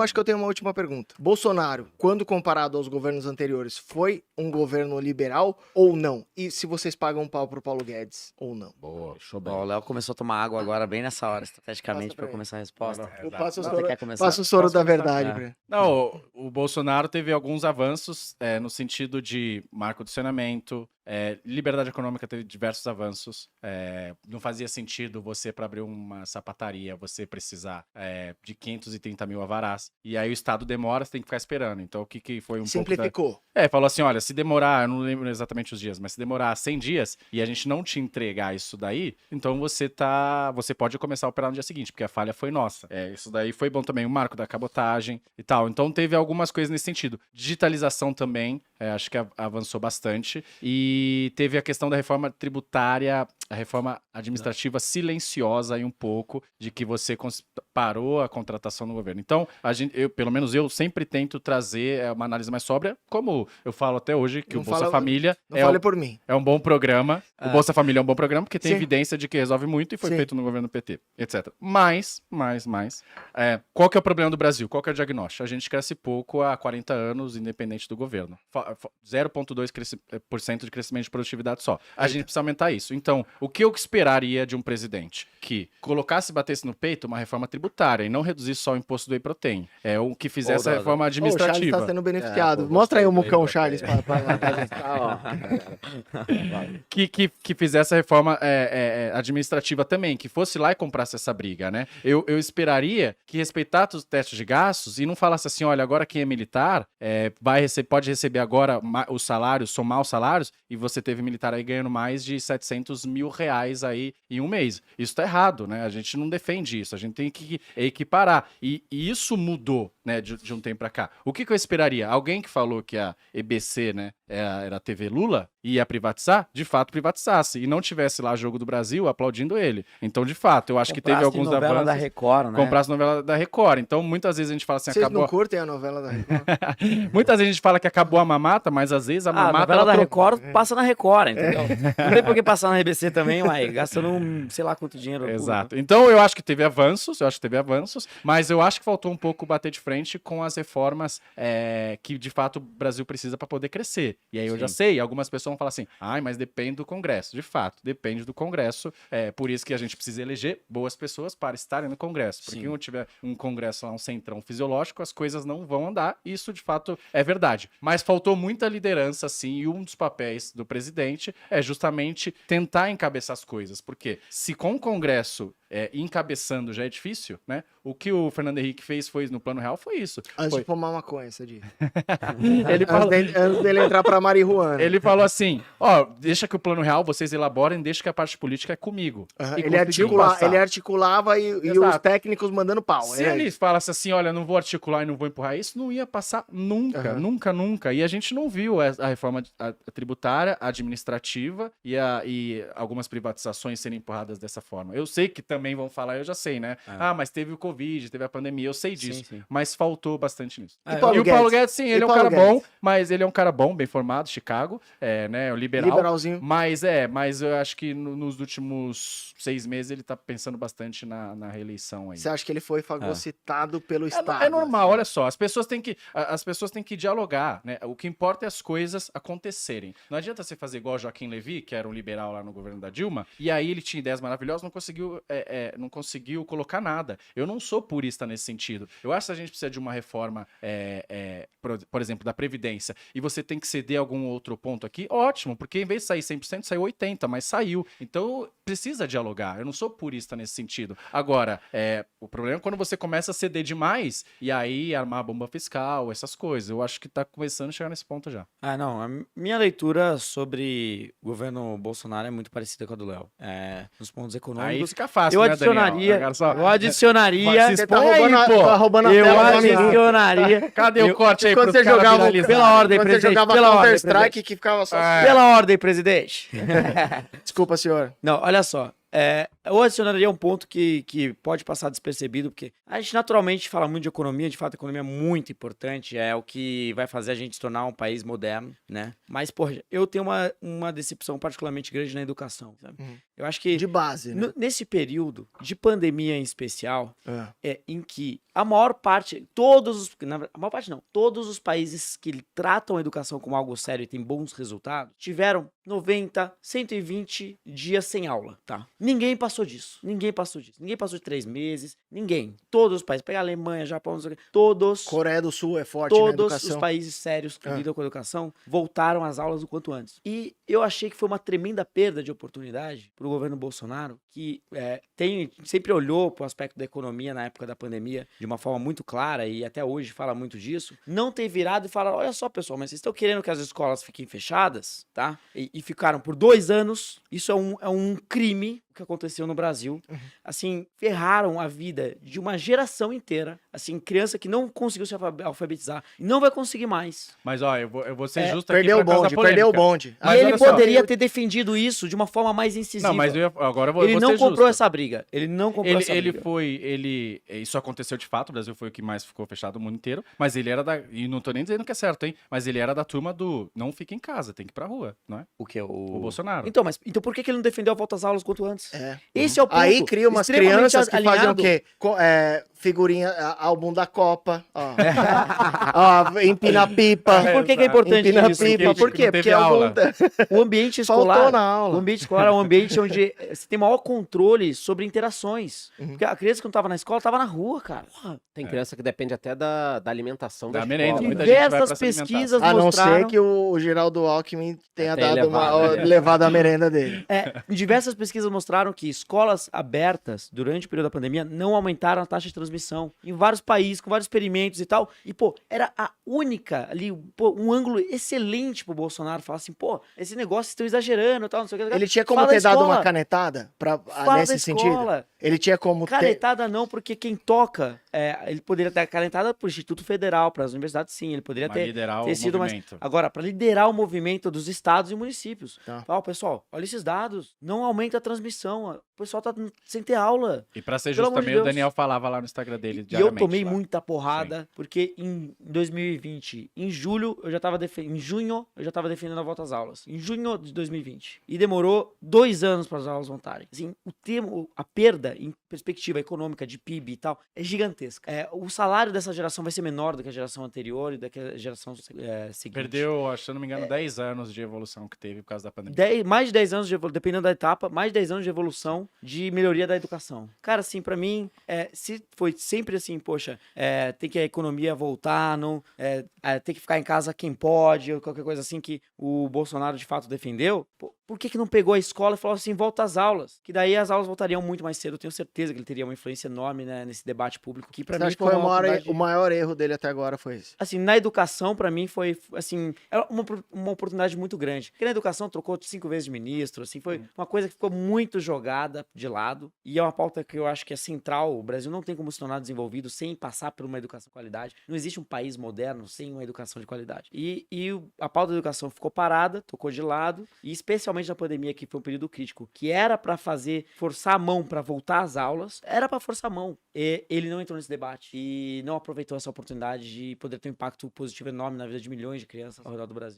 acho que eu tenho uma última pergunta. Bolsonaro, quando comparado aos governos anteriores, foi um governo liberal ou não? E se vocês pagam um pau pro Paulo Guedes ou não? Boa, show bem. Ó, o Léo começou a tomar água agora, bem nessa hora, estrategicamente, Passa pra pra eu começar a resposta. Eu passo o Você soro, quer começar? passo o soro Posso da começar? verdade. É. pra ele. Não, o Bolsonaro teve alguns avanços no sentido de marco do saneamento, liberdade econômica teve diversos avanços. Não fazia sentido você, para abrir uma sapataria, você precisar de 530 mil alvarás. E aí o Estado demora, você tem que ficar esperando. Então o que foi um pouco... Simplificou. Falou assim, olha, se demorar, eu não lembro exatamente os dias, mas se demorar 100 dias e a gente não te entregar isso daí, então você pode começar a operar no dia seguinte, porque a falha foi nossa. Isso daí foi bom também, o marco da cabotagem e tal. Então teve algumas coisas nesse sentido. Digitalização também, acho que avançou bastante. E teve a questão da reforma tributária, a reforma administrativa silenciosa aí um pouco, de que você parou a contratação no governo. Então, pelo menos eu sempre tento trazer uma análise mais sóbria, como eu falo até hoje, que Não o Bolsa fala- Família Não fale por mim. é um bom programa. O Bolsa Família é um bom programa, porque tem Sim. evidência de que resolve muito e foi Sim. feito no governo PT, etc. Mas, qual que é o problema do Brasil? Qual que é o diagnóstico? A gente cresce pouco há 40 anos, independente do governo. 0,2% de crescimento de produtividade só. A gente precisa aumentar isso. Então, o que eu esperaria de um presidente? Que colocasse e batesse no peito uma reforma tributária e não reduzisse só o imposto do whey protein. O que fizesse a Ô, reforma Ô, o Charles administrativa. tá sendo beneficiado. pô, Mostra aí o gostei mucão, bem, Charles, bastante. Que fizesse a reforma administrativa também, que fosse lá e comprasse essa briga, né? Eu esperaria que respeitasse os testes de gastos e não falasse assim, olha, agora quem é militar pode receber agora os salários, somar os salários, e você teve militar aí ganhando mais de 700 mil reais aí em um mês. Isso tá errado, né? A gente não defende isso, a gente tem que equiparar. E isso mudou, né, de um tempo pra cá. O que eu esperaria? Alguém que falou que a EBC, né, era a TV Lula, ia privatizar, de fato privatizasse, e não tivesse lá Jogo do Brasil aplaudindo ele. Então, de fato, eu acho que teve alguns novela avanços. da Record, né? Comprasse novela da Record. Então, muitas vezes a gente fala assim, Vocês acabou... não curtem a novela da Record? Muitas vezes a gente fala que acabou a mamata, mas às vezes a A mamata... novela ela da trocou. Record passa na Record, entendeu? Não tem por que passar na RBC também, uai, gastando sei lá quanto dinheiro. Exato. Então, eu acho que teve avanços, mas eu acho que faltou um pouco bater de frente com as reformas que, de fato, o Brasil precisa para poder crescer. E aí eu já sei, algumas pessoas vão falar assim, mas depende do Congresso. De fato, depende do Congresso. Por isso que a gente precisa eleger boas pessoas para estarem no Congresso. Porque se não tiver um Congresso lá, um centrão fisiológico, as coisas não vão andar. Isso, de fato, é verdade. Mas faltou muita liderança, sim, e um dos papéis do presidente é justamente tentar encabeçar as coisas. Porque se com o Congresso encabeçando já é difícil, né? O que o Fernando Henrique fez no Plano Real foi isso. Antes de fumar maconha, você diz. Ele falou, Antes dele entrar pra marihuana. ele falou assim, deixa que o Plano Real vocês elaborem, deixa que a parte política é comigo. Aham, E ele, conseguiu passar. ele articulava e os Exato. técnicos mandando pau. Se ele falasse assim, olha, não vou articular e não vou empurrar isso, não ia passar nunca, Aham. nunca. E a gente não viu a reforma tributária, administrativa e algumas privatizações serem empurradas dessa forma. Eu sei que também vão falar, eu já sei, né? Mas teve o Covid, teve a pandemia, eu sei disso. Sim. Mas faltou bastante nisso. E Paulo E o Paulo Guedes? Guedes, sim, E ele é um Paulo cara Guedes? bom, mas ele é um cara bom, bem formado, Chicago, né? O liberal. Liberalzinho. Mas eu acho que nos últimos 6 meses ele tá pensando bastante na reeleição aí. Você acha que ele foi fagocitado pelo Estado? É normal, assim? olha só, as pessoas têm que dialogar, né? O que importa é as coisas acontecerem. Não adianta você fazer igual o Joaquim Levy, que era um liberal lá no governo da Dilma, e aí ele tinha ideias maravilhosas, não conseguiu colocar nada. Eu não sou purista nesse sentido. Eu acho que a gente precisa de uma reforma, por exemplo, da Previdência, e você tem que ceder algum outro ponto aqui, ótimo, porque em vez de sair 100%, saiu 80%, mas saiu. Então, precisa dialogar. Eu não sou purista nesse sentido. Agora, o problema é quando você começa a ceder demais, e aí armar a bomba fiscal, essas coisas. Eu acho que tá começando a chegar nesse ponto já. Não, a minha leitura sobre o governo Bolsonaro é muito parecida com a do Léo. Nos pontos Aí econômicos. fica fácil, Eu né, adicionaria, Daniel? Agora eu adicionaria, Se Você tá expõe aí, roubando, pô. tá roubando a eu tela do amigo. adicionaria, Cadê o corte aí Quando pros você caras jogava viralizarem? pela ordem, Quando você presidente, jogava pela ordem, Counter-Strike presidente. que ficava só... pela ordem, presidente. Desculpa, senhor. Não, olha só. Eu adicionaria um ponto que pode passar despercebido, porque a gente naturalmente fala muito de economia, de fato a economia é muito importante, é o que vai fazer a gente se tornar um país moderno, né? Mas, porra, eu tenho uma decepção particularmente grande na educação, sabe? Eu acho que De base, né? nesse período de pandemia em especial, É. em que a maior parte, a maior parte não, todos os países que tratam a educação como algo sério e têm bons resultados, tiveram 90, 120 dias sem aula, tá? Ninguém passou disso. Ninguém passou de 3 meses. Ninguém. Todos os países. Pega a Alemanha, Japão, não sei o quê. Todos. Coreia do Sul é forte na Todos educação. os países sérios que lidam com a educação voltaram às aulas o quanto antes. E eu achei que foi uma tremenda perda de oportunidade para o governo Bolsonaro, que sempre olhou para o aspecto da economia na época da pandemia de uma forma muito clara e até hoje fala muito disso, não ter virado e falar, olha só, pessoal, mas vocês estão querendo que as escolas fiquem fechadas, tá? E ficaram por 2 anos. Isso é um crime que aconteceu no Brasil. Assim, ferraram a vida de uma geração inteira. Assim, criança que não conseguiu se alfabetizar e não vai conseguir mais. Mas, ó, eu vou ser justo aqui Perdeu o por causa da bonde, perdeu o polêmica. bonde. Mas E ele olha só, poderia ter defendido isso de uma forma mais incisiva. Não, mas agora eu vou Ele vou não ser comprou justo. essa briga. Ele não comprou essa briga. Isso aconteceu de fato, o Brasil foi o que mais ficou fechado o mundo inteiro, mas ele era e não tô nem dizendo que é certo, hein, mas ele era da turma do não fica em casa, tem que ir pra rua, não é? O que? O Bolsonaro. Então, por que ele não defendeu a volta às aulas quanto antes? É. Esse é o ponto. Aí cria umas extremamente crianças que fazem o alinhado. quê? Figurinha, álbum da Copa, ó. Ó, empina pipa. Por que é importante Empina isso? pipa. Por quê? Não teve Porque algum... aula. O ambiente escolar, Faltou na aula. o ambiente escolar é um ambiente onde você tem maior controle sobre interações. Porque a criança que não estava na escola estava na rua, cara. Porra. Tem criança que depende até da alimentação Da da merenda, escola. muita gente vai pra Diversas se alimentar. pesquisas A não mostraram... ser que o Geraldo Alckmin tenha Tenha dado levado, né? levado a merenda dele. Diversas pesquisas mostraram que escolas abertas durante o período da pandemia não aumentaram a taxa de transmissão em vários países, com vários experimentos e tal. E, pô, era a única ali, um ângulo excelente pro Bolsonaro falar assim, pô, esse negócio estão exagerando e tal, não sei o que. Ele tinha como Fala da ter dado escola. uma canetada Fala nesse da sentido? escola. Ele tinha como ter... Canetada não, porque quem toca, ele poderia ter canetada pro Instituto Federal, para as universidades, sim, ele poderia Mas ter liderar ter o sido mais... movimento. Agora, para liderar o movimento dos estados e municípios. Tá. Ó, pessoal, olha esses dados, não aumenta a transmissão, o pessoal tá sem ter aula. E pra ser Pelo justo amor de também, o Deus. Daniel falava lá no Instagram dele E eu diariamente. tomei lá. muita porrada, porque em 2020, em julho, eu já tava em junho, eu já tava defendendo a volta às aulas. Em junho de 2020. E demorou 2 anos para as aulas voltarem. Assim, a perda em perspectiva econômica de PIB e tal é gigantesca. O salário dessa geração vai ser menor do que a geração anterior e da que a geração seguinte. Perdeu, se eu não me engano, 10 anos de evolução que teve por causa da pandemia. Mais de 10 anos, dependendo da etapa, mais de 10 anos de evolução, de melhoria da educação. Cara, assim, pra mim, se foi sempre assim, poxa, tem que a economia voltar, não, tem que ficar em casa quem pode, ou qualquer coisa assim que o Bolsonaro de fato defendeu, por que não pegou a escola e falou assim, volta às aulas? Que daí as aulas voltariam muito mais cedo. Eu tenho certeza que ele teria uma influência enorme, né, nesse debate público, que pra Você mim acha que foi uma o maior erro dele até agora foi esse? Assim, na educação, pra mim, foi, assim, era uma oportunidade muito grande. Porque na educação trocou 5 vezes de ministro, assim, foi uma coisa que ficou muito jogada de lado. E é uma pauta que eu acho que é central. O Brasil não tem como se tornar desenvolvido sem passar por uma educação de qualidade. Não existe um país moderno sem uma educação de qualidade. E a pauta da educação ficou parada, tocou de lado. E especialmente na pandemia, que foi um período crítico, que era pra forçar a mão pra voltar às aulas, era pra forçar a mão. E ele não entrou nesse debate e não aproveitou essa oportunidade de poder ter um impacto positivo enorme na vida de milhões de crianças ao redor do Brasil.